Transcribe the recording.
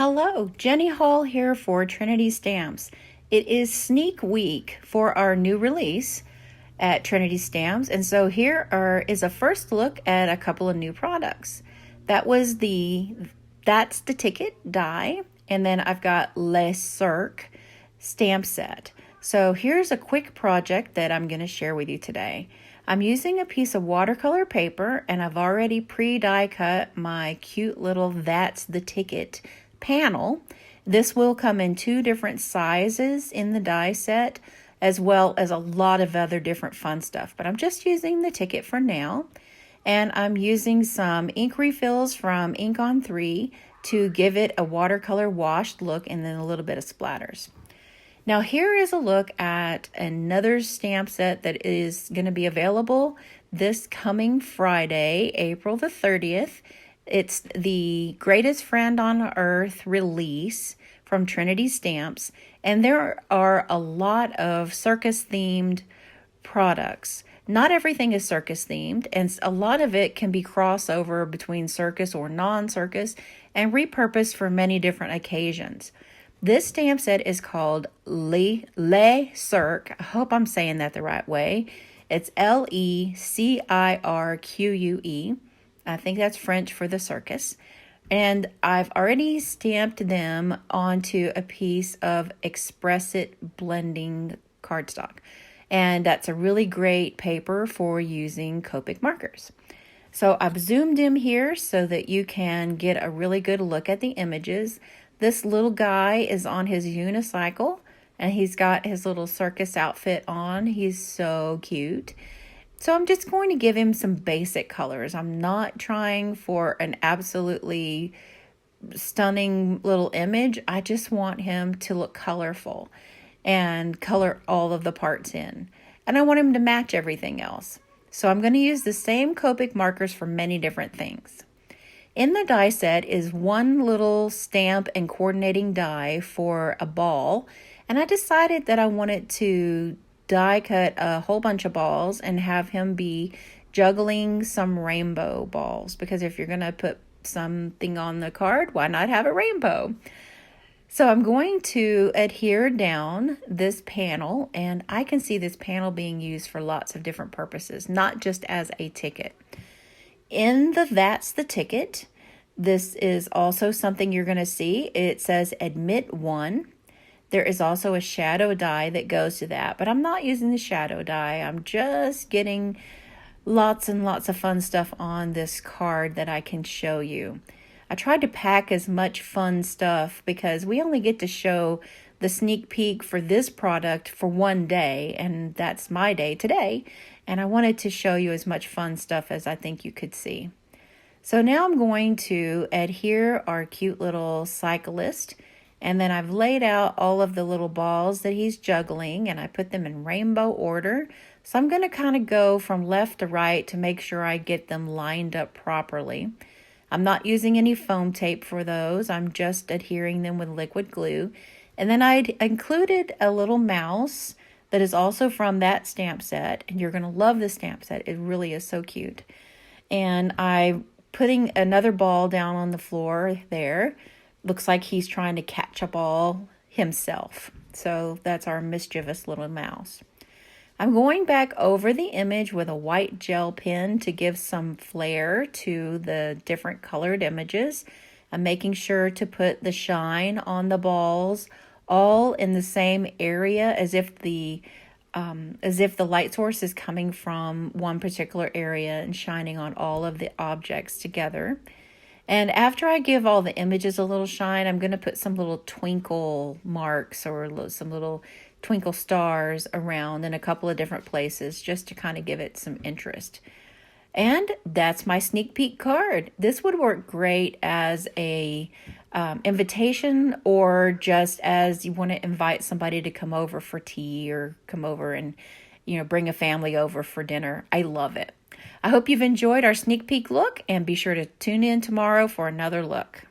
Hello, Jenny Hall here for Trinity Stamps. It is sneak week for our new release at Trinity Stamps, and so is a first look at a couple of new products. That's the Ticket die, and then I've got Le Cirque stamp set. So here's a quick project that I'm going to share with you today. I'm using a piece of watercolor paper, and I've already pre-die cut my cute little That's the Ticket panel. This will come in 2 different sizes in the die set, as well as a lot of other different fun stuff. But I'm just using the ticket for now. And I'm using some ink refills from Ink on 3 to give it a watercolor washed look and then a little bit of splatters. Now here is a look at another stamp set that is going to be available this coming Friday, April the 30th. It's the Greatest Friend on Earth release from Trinity Stamps, and there are a lot of circus-themed products. Not everything is circus-themed, and a lot of it can be crossover between circus or non-circus and repurposed for many different occasions. This stamp set is called Le Cirque. I hope I'm saying that the right way. It's Lecirque. I think that's French for the circus. And I've already stamped them onto a piece of Express It blending cardstock. And that's a really great paper for using Copic markers. So I've zoomed in here so that you can get a really good look at the images. This little guy is on his unicycle, and he's got his little circus outfit on. He's so cute. So I'm just going to give him some basic colors. I'm not trying for an absolutely stunning little image. I just want him to look colorful and color all of the parts in. And I want him to match everything else. So I'm going to use the same Copic markers for many different things. In the die set is one little stamp and coordinating die for a ball. And I decided that I wanted to die cut a whole bunch of balls and have him be juggling some rainbow balls, because if you're going to put something on the card, why not have a rainbow? So I'm going to adhere down this panel, and I can see this panel being used for lots of different purposes, not just as a ticket. In the That's the Ticket, this is also something you're going to see. It says Admit 1. There is also a shadow die that goes to that, but I'm not using the shadow die. I'm just getting lots and lots of fun stuff on this card that I can show you. I tried to pack as much fun stuff because we only get to show the sneak peek for this product for one day, and that's my day today, and I wanted to show you as much fun stuff as I think you could see. So now I'm going to adhere our cute little cyclist. And then I've laid out all of the little balls that he's juggling, and I put them in rainbow order. So I'm going to kind of go from left to right to make sure I get them lined up properly. I'm not using any foam tape for those. I'm just adhering them with liquid glue. And then I included a little mouse that is also from that stamp set. And you're going to love this stamp set. It really is so cute. And I'm putting another ball down on the floor there. Looks like he's trying to catch a ball himself. So that's our mischievous little mouse. I'm going back over the image with a white gel pen to give some flair to the different colored images. I'm making sure to put the shine on the balls all in the same area as if the light source is coming from one particular area and shining on all of the objects together. And after I give all the images a little shine, I'm going to put some little twinkle marks or some little twinkle stars around in a couple of different places just to kind of give it some interest. And that's my sneak peek card. This would work great as a invitation, or just as you want to invite somebody to come over for tea or come over and bring a family over for dinner. I love it. I hope you've enjoyed our sneak peek look, and be sure to tune in tomorrow for another look.